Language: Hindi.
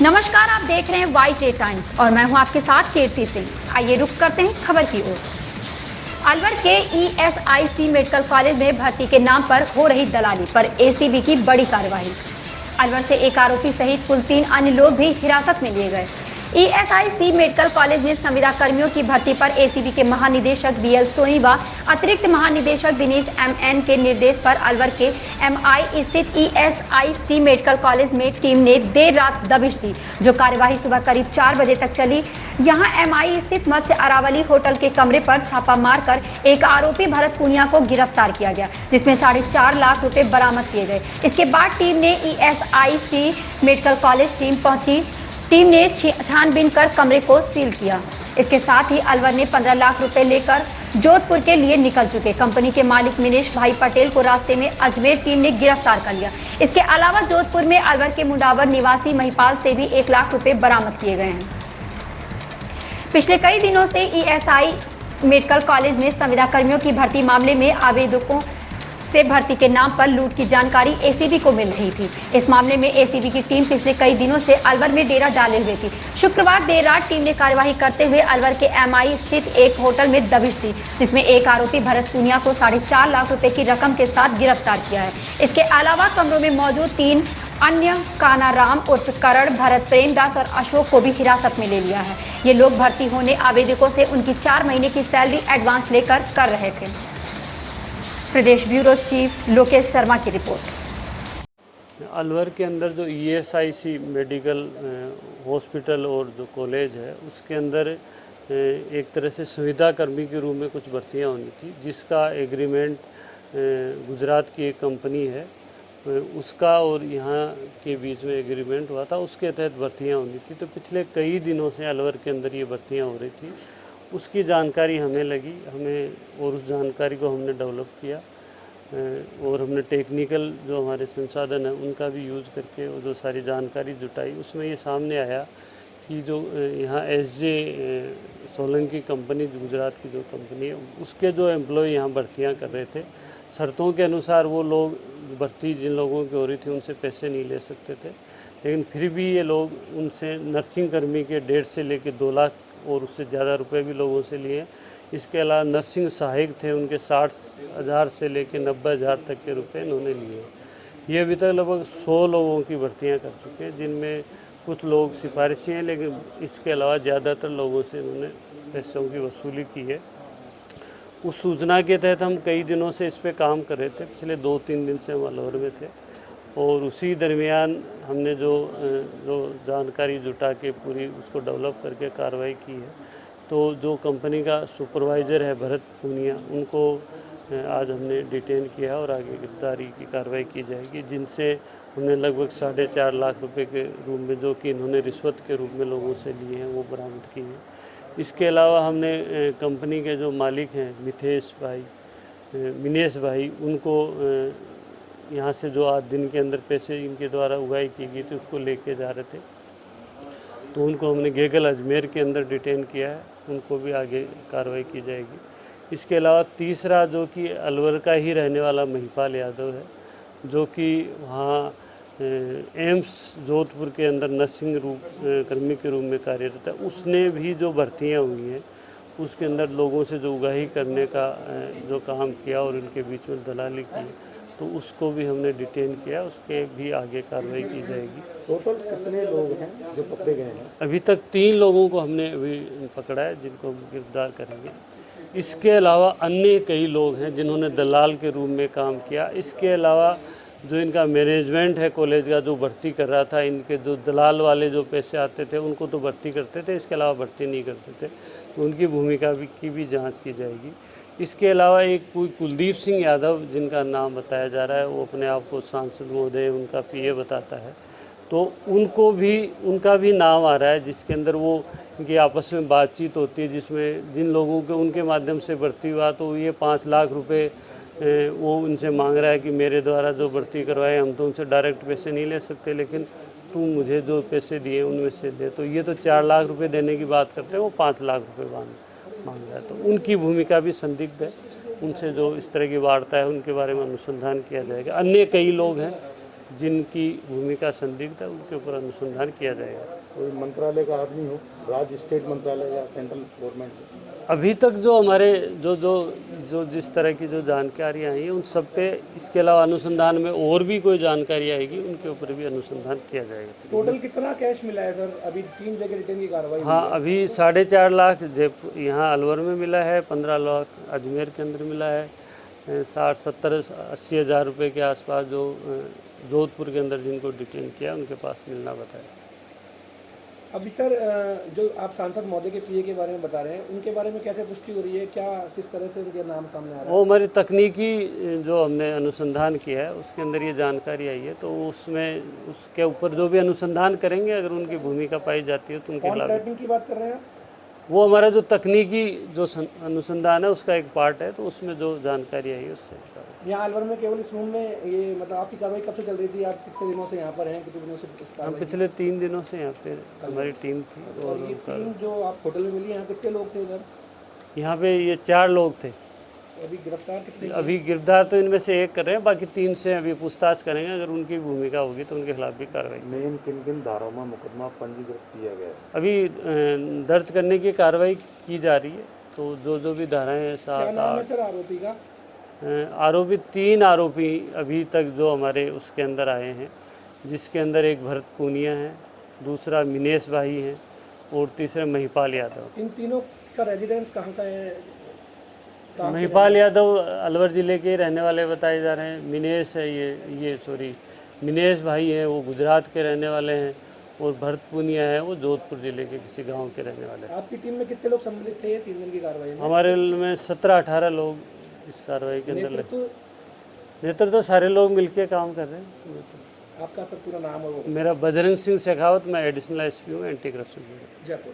नमस्कार, आप देख रहे हैं YJ टाइम्स और मैं हूं आपके साथ कीर्ति सिंह। आइए रुक करते हैं खबर की ओर। अलवर के ESIC मेडिकल कॉलेज में भर्ती के नाम पर हो रही दलाली पर ACB की बड़ी कार्रवाई। अलवर से एक आरोपी सहित कुल 3 अन्य लोग भी हिरासत में लिए गए। ESIC मेडिकल कॉलेज में संविदा कर्मियों की भर्ती पर ACB के महानिदेशक BL सोनी व अतिरिक्त महानिदेशक दिनेश MN के निर्देश पर अलवर के MI स्थित ESIC मेडिकल कॉलेज में टीम ने देर रात दबिश दी, जो कार्यवाही सुबह करीब 4 बजे तक चली। यहां MI स्थित मत्स्य अरावली होटल के कमरे पर छापा मारकर एक आरोपी भरत पूनिया को गिरफ्तार किया गया, जिसमें 4.5 लाख रुपए बरामद किए गए। इसके बाद टीम ने ESIC मेडिकल कॉलेज टीम ने छानबीन कर कमरे को सील किया। इसके साथ ही अलवर ने 15 लाख रुपए लेकर जोधपुर के लिए निकल चुके कंपनी के मालिक मिनेश भाई पटेल को रास्ते में अजमेर टीम ने गिरफ्तार कर लिया। इसके अलावा जोधपुर में अलवर के मुंडावर निवासी महिपाल से भी 1 लाख रुपए बरामद किए गए हैं। पिछले कई दिनों से ESI मेडिकल कॉलेज में संविदा कर्मियों की भर्ती मामले में आवेदकों से भर्ती के नाम पर लूट की जानकारी ACB को मिल रही थी। इस मामले में ACB की टीम पिछले कई दिनों से अलवर में डेरा डाले हुए थी। शुक्रवार देर रात टीम ने कार्रवाई करते हुए अलवर के MI स्थित एक होटल में दबिश दी, जिसमें एक आरोपी भरत पूनिया को 4.5 लाख रुपए की रकम के साथ गिरफ्तार किया है। इसके अलावा कमरों में मौजूद 3 अन्य कानाराम उर्फ करण, भरत प्रेमदास और अशोक को भी हिरासत में ले लिया है। ये लोग भर्ती होने आवेदकों से उनकी 4 महीने की सैलरी एडवांस लेकर कर रहे थे। प्रदेश ब्यूरो चीफ लोकेश शर्मा की रिपोर्ट। अलवर के अंदर जो ESIC मेडिकल हॉस्पिटल और जो कॉलेज है, उसके अंदर एक तरह से संविदा कर्मी के रूप में कुछ भर्तियां होनी थी, जिसका एग्रीमेंट गुजरात की एक कंपनी है उसका और यहाँ के बीच में एग्रीमेंट हुआ था। उसके तहत भर्तियां होनी थी। तो पिछले कई दिनों से अलवर के अंदर ये भर्तियां हो रही थी। उसकी जानकारी हमें लगी, और उस जानकारी को हमने डेवलप किया और हमने टेक्निकल जो हमारे संसाधन हैं उनका भी यूज़ करके वो जो सारी जानकारी जुटाई। उसमें ये सामने आया कि जो यहाँ SJ सोलंकी कंपनी, गुजरात की जो कंपनी है, उसके जो एम्प्लॉय यहाँ भर्तियाँ कर रहे थे, शर्तों के अनुसार वो लोग भर्ती जिन लोगों की हो रही थी उनसे पैसे नहीं ले सकते थे, लेकिन फिर भी ये लोग उनसे नर्सिंग कर्मी के 1.5 से लेकर 2 लाख और उससे ज़्यादा रुपए भी लोगों से लिए। इसके अलावा नर्सिंग सहायक थे, उनके 60,000 से लेकर 90,000 तक के रुपए इन्होंने लिए। ये अभी तक लगभग 100 लोगों की भर्तियां कर चुके हैं, जिनमें कुछ लोग सिफारिशी हैं, लेकिन इसके अलावा ज़्यादातर लोगों से इन्होंने पैसों की वसूली की है। उस सूचना के तहत हम कई दिनों से इस पर काम कर रहे थे। पिछले 2-3 दिन से हम अलवर में थे और उसी दरमियान हमने जो जानकारी जुटा के पूरी उसको डेवलप करके कार्रवाई की है। तो जो कंपनी का सुपरवाइज़र है भरत पूनिया, उनको आज हमने डिटेन किया और आगे गिरफ्तारी की कार्रवाई की जाएगी, जिनसे हमने लगभग 4.5 लाख रुपए के रूप में, जो कि इन्होंने रिश्वत के रूप में लोगों से लिए हैं, वो बरामद किए हैं। इसके अलावा हमने कंपनी के जो मालिक हैं मिनेश भाई, उनको यहाँ से जो आज दिन के अंदर पैसे इनके द्वारा उगाई की गई थी उसको लेके जा रहे थे, तो उनको हमने गेगल अजमेर के अंदर डिटेन किया है। उनको भी आगे कार्रवाई की जाएगी। इसके अलावा तीसरा, जो कि अलवर का ही रहने वाला महिपाल यादव है, जो कि वहाँ एम्स जोधपुर के अंदर नर्सिंग कर्मी के रूप में कार्यरत है, उसने भी जो भर्तियाँ हुई हैं उसके अंदर लोगों से जो उगाही करने का जो काम किया और उनके बीच में दलाली की, तो उसको भी हमने डिटेन किया, उसके भी आगे कार्रवाई की जाएगी। टोटल कितने लोग हैं जो पकड़े गए हैं? अभी तक 3 लोगों को हमने अभी पकड़ा है, जिनको गिरफ्तार करेंगे। इसके अलावा अन्य कई लोग हैं जिन्होंने दलाल के रूप में काम किया। इसके अलावा जो इनका मैनेजमेंट है कॉलेज का, जो भर्ती कर रहा था, इनके जो दलाल वाले जो पैसे आते थे उनको तो भर्ती करते थे, इसके अलावा भर्ती नहीं करते थे, तो उनकी भूमिका की भी जाँच की जाएगी। इसके अलावा एक कोई कुलदीप सिंह यादव, जिनका नाम बताया जा रहा है, वो अपने आप को सांसद महोदय उनका PA बताता है, तो उनका भी नाम आ रहा है, जिसके अंदर वो इनकी आपस में बातचीत होती है, जिसमें जिन लोगों के उनके माध्यम से भर्ती हुआ, तो ये 5 लाख रुपए वो उनसे मांग रहा है कि मेरे द्वारा जो भर्ती करवाए, हम तो उनसे डायरेक्ट पैसे नहीं ले सकते, लेकिन तू मुझे जो पैसे दिए उनमें से दे। तो ये तो 4 लाख रुपये देने की बात करते हैं, वो 5 लाख रुपये मांग रहा है। तो उनकी भूमिका भी संदिग्ध है। उनसे जो इस तरह की वार्ता है उनके बारे में अनुसंधान किया जाएगा। अन्य कई लोग हैं जिनकी भूमिका संदिग्ध है उनके ऊपर अनुसंधान किया जाएगा। कोई मंत्रालय का आदमी हो, राज्य स्टेट मंत्रालय या सेंट्रल गवर्नमेंट से? अभी तक जो हमारे जो जिस तरह की जो जानकारियाँ आई हैं उन सब पे, इसके अलावा अनुसंधान में और भी कोई जानकारी आएगी उनके ऊपर भी अनुसंधान किया जाएगा। टोटल कितना कैश मिला है सर? अभी 3 जगह रिटर्न की कार्रवाई हुई हाँ, है। अभी 4.5 लाख जयपुर यहाँ अलवर में मिला है, 15 लाख अजमेर के अंदर मिला है, 60-70-80 हज़ार रुपये के आसपास जो जोधपुर के अंदर जिनको डिटेन किया उनके पास मिलना बताया। अभी सर जो आप सांसद महोदय के पीए के बारे में बता रहे हैं, उनके बारे में कैसे पुष्टि हो रही है? क्या किस तरह से उनके नाम सामने आ रहा है? वो हमारी तकनीकी जो हमने अनुसंधान किया है उसके अंदर ये जानकारी आई है, तो उसमें उसके ऊपर जो भी अनुसंधान करेंगे अगर उनकी भूमिका पाई जाती है तो उनके खिलाफ। कॉन्ट्रैक्टिंग की बात कर रहे हैं आप? वो हमारा जो तकनीकी जो अनुसंधान है उसका एक पार्ट है, तो उसमें जो जानकारी आई है उससे। यहाँ अलवर में केवल इस रूम में ये मतलब आपकी कार्रवाई कब से चल रही थी? आप कितने दिनों से यहाँ पर हैं? कितने दिनों से इस हम कार्रवाई? पिछले 3 दिनों से यहाँ पे हमारी टीम थी। और ये टीम जो आप होटल में मिली, यहाँ कितने लोग थे इधर? यहाँ पे ये 4 लोग थे। अभी गिरफ्तार कितने? अभी गिरफ्तार तो इनमें से 1 कर रहे हैं, बाकी 3 से अभी पूछताछ करेंगे, अगर उनकी भूमिका होगी तो उनके खिलाफ भी कार्रवाई। मेन किन किन धाराओं में मुकदमा पंजीकृत किया गया है? अभी दर्ज करने की कार्रवाई की जा रही है, तो जो भी धाराएं क्या 7, नाम है 8 सर आरोपी का? आरोपी 3 आरोपी अभी तक जो हमारे उसके अंदर आए हैं, जिसके अंदर एक भरत पूनिया है, दूसरा मिनेश भाई है और तीसरा महिपाल यादव। इन तीनों का रेजिडेंस कहाँ का है? कहाँ के महिपाल यादव अलवर ज़िले के रहने वाले बताए जा रहे हैं। मिनेश है मिनेश भाई हैं, वो गुजरात के रहने वाले हैं, और भरत पूनिया है वो जोधपुर ज़िले के किसी गांव के रहने वाले हैं। आपकी टीम में कितने लोग सम्मिलित थे 3 दिन की कार्रवाई में? हमारे में 17-18 लोग इस कार्रवाई के अंदर लगे। नेतृत्व तो सारे लोग मिलके काम कर रहे हैं। आपका सर पूरा नाम और वो? मेरा बजरंग सिंह शेखावत, मैं एडिशनल एसपी हूँ एंटी करप्शन ब्यूरो। जयपुर।